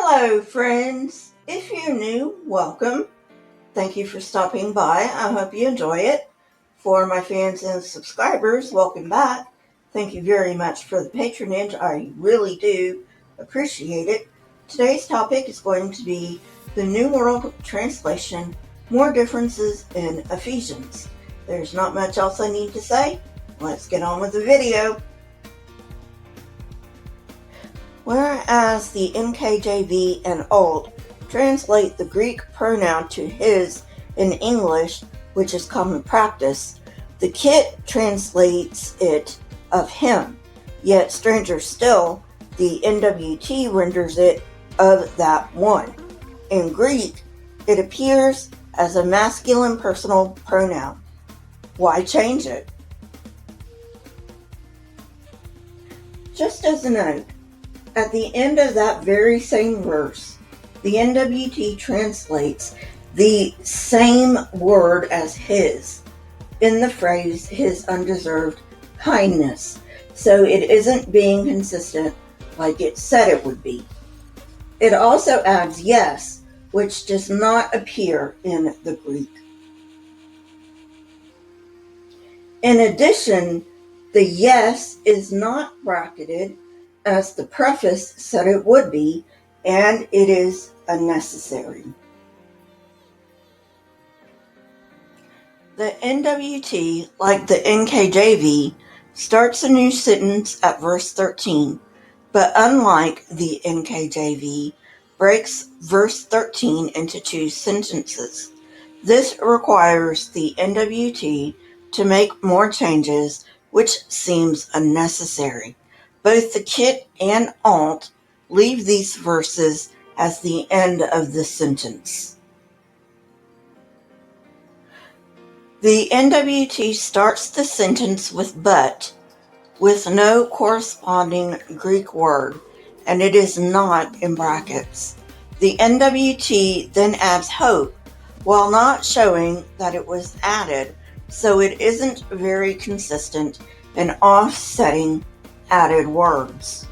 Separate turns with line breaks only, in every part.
Hello, friends. If you're new, welcome. Thank you for stopping by. I hope you enjoy it. For my fans and subscribers, welcome back. Thank you very much for the patronage. I really do appreciate it. Today's topic is going to be the New World Translation, More Differences in Ephesians. There's not much else I need to say. Let's get on with the video. Whereas the NKJV and Alt translate the Greek pronoun to his in English, which is common practice, the Kit translates it of him. Yet, stranger still, the NWT renders it of that one. In Greek, it appears as a masculine personal pronoun. Why change it? Just as a note, at the end of that very same verse, the NWT translates the same word as his in the phrase his undeserved kindness. So it isn't being consistent like it said it would be. It also adds yes, which does not appear in the Greek. In addition, the yes is not bracketed as the preface said it would be, and it is unnecessary. The NWT, like the NKJV, starts a new sentence at verse 13, but unlike the NKJV, breaks verse 13 into two sentences. This requires the NWT to make more changes, which seems unnecessary. Both the Kit and Alt leave these verses as the end of the sentence. The NWT starts the sentence with but, with no corresponding Greek word, and it is not in brackets. The NWT then adds hope, while not showing that it was added, so it isn't very consistent in offsetting added words.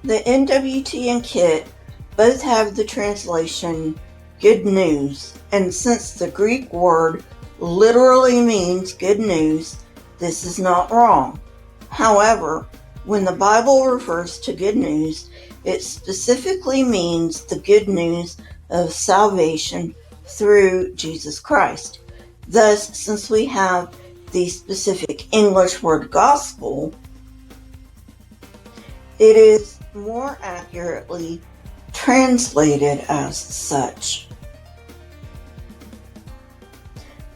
The NWT and Kit both have the translation good news, and since the Greek word literally means good news, this is not wrong. However, when the Bible refers to good news, it specifically means the good news of salvation through Jesus Christ. Thus, since we have the specific English word gospel, it is more accurately translated as such.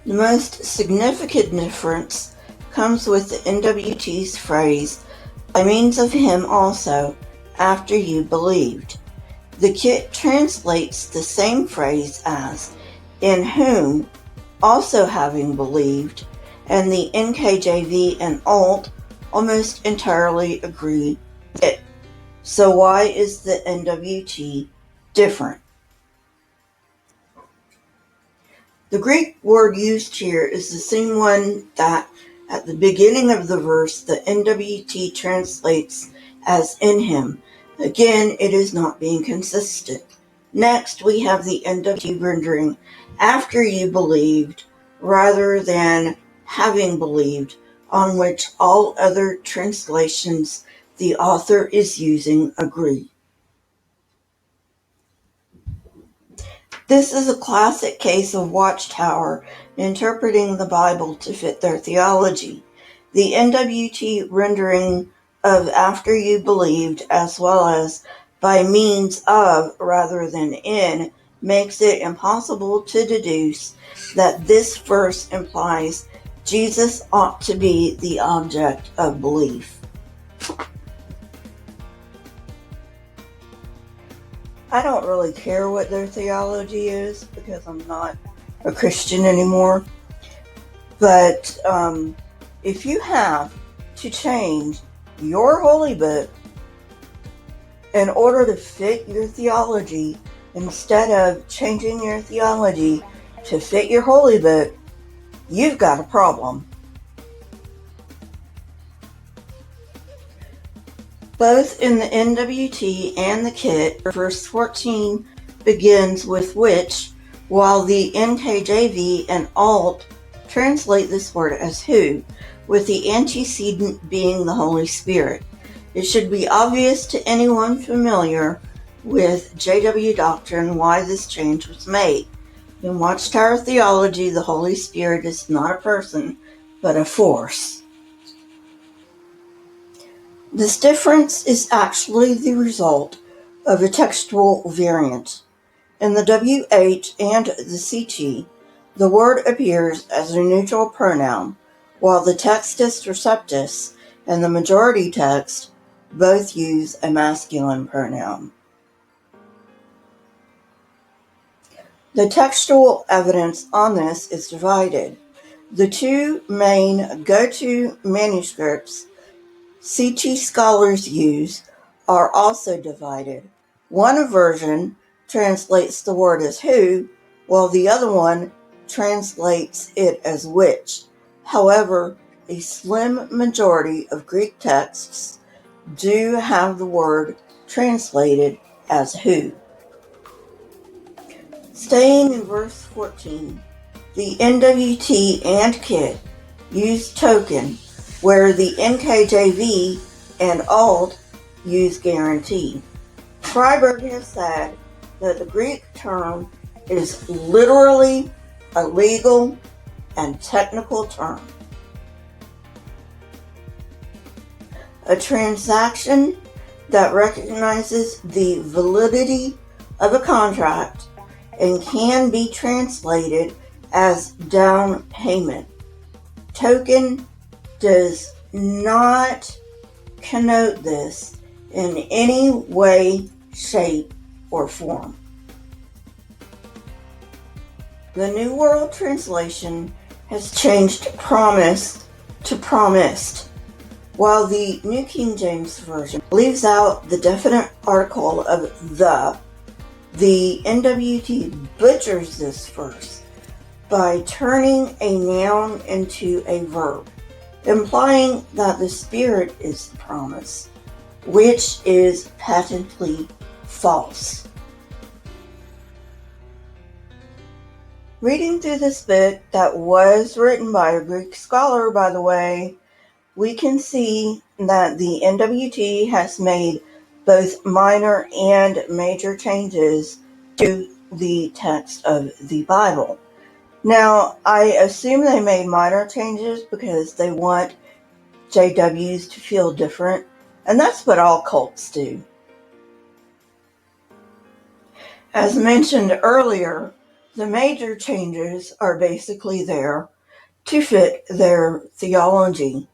The most significant difference comes with the NWT's phrase, by means of him also, after you believed. The Kit translates the same phrase as, in whom, also having believed, and the NKJV and Alt almost entirely agree with it. So why is the NWT different? The Greek word used here is the same one that at the beginning of the verse the NWT translates as in him. Again, it is not being consistent. Next, we have the NWT rendering after you believed rather than having believed, on which all other translations the author is using agree. This is a classic case of Watchtower interpreting the Bible to fit their theology. The NWT rendering of after you believed as well as by means of rather than in makes it impossible to deduce that this verse implies Jesus ought to be the object of belief. I don't really care what their theology is because I'm not a Christian anymore. But if you have to change your holy book in order to fit your theology instead of changing your theology to fit your holy book, you've got a problem. Both in the NWT and the Kit, verse 14 begins with which, while the NKJV and Alt translate this word as who, with the antecedent being the Holy Spirit. It should be obvious to anyone familiar with JW doctrine why this change was made. In Watchtower theology, the Holy Spirit is not a person, but a force. This difference is actually the result of a textual variant. In the WH and the CT, the word appears as a neutral pronoun, while the Textus Receptus and the majority text both use a masculine pronoun. The textual evidence on this is divided. The two main go-to manuscripts CT scholars use are also divided. One version translates the word as who, while the other one translates it as which. However, a slim majority of Greek texts do have the word translated as who. Staying in verse 14, the NWT and Kit use token, where the NKJV and Alt use guarantee. Freiberg has said that the Greek term is literally a legal and technical term. A transaction that recognizes the validity of a contract and can be translated as down payment. Token does not connote this in any way, shape, or form. The New World Translation has changed promise to promised, while the New King James Version leaves out the definite article of the NWT butchers this verse by turning a noun into a verb, implying that the Spirit is the promise, which is patently false. Reading through this book that was written by a Greek scholar, by the way, we can see that the NWT has made both minor and major changes to the text of the Bible. Now, I assume they made minor changes because they want JWs to feel different, and that's what all cults do. As mentioned earlier, the major changes are basically there to fit their theology.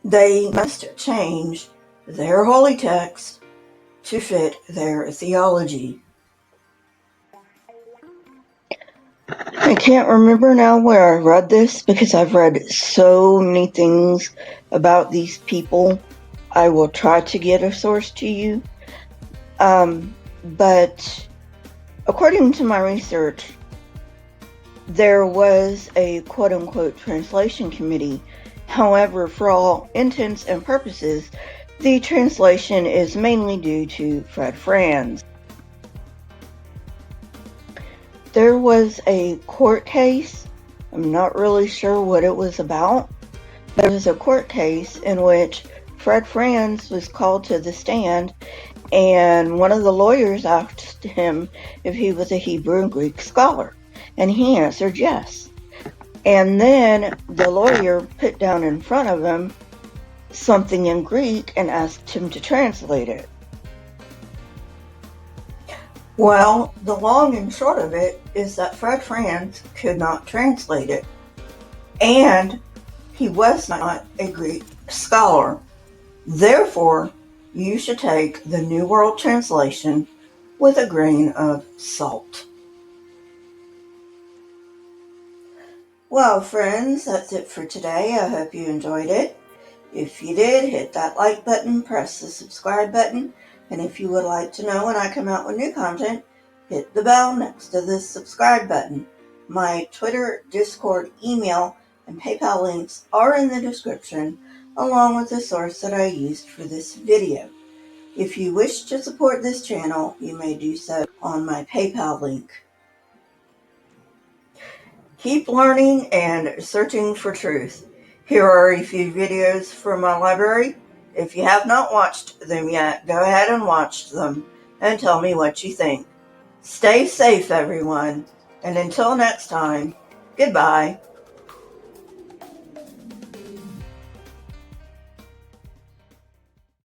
They must change their holy text to fit their theology. I can't remember now where I read this because I've read so many things about these people. I will try to get a source to you. But according to my research, there was a quote-unquote translation committee. However, for all intents and purposes, the translation is mainly due to Fred Franz. There was a court case. I'm not really sure what it was about. There was a court case in which Fred Franz was called to the stand, and one of the lawyers asked him if he was a Hebrew and Greek scholar, and he answered yes. And then the lawyer put down in front of him something in Greek and asked him to translate it. Well, the long and short of it is that Fred Franz could not translate it, and he was not a Greek scholar. Therefore, you should take the New World Translation with a grain of salt. Well, friends, that's it for today. I hope you enjoyed it. If you did, hit that like button, press the subscribe button, and if you would like to know when I come out with new content, hit the bell next to the subscribe button. My Twitter, Discord, email, and PayPal links are in the description. along with the source that I used for this video. If you wish to support this channel, you may do so on my PayPal link. Keep learning and searching for truth. Here are a few videos from my library. If you have not watched them yet, go ahead and watch them and tell me what you think. Stay safe, everyone, and until next time, goodbye.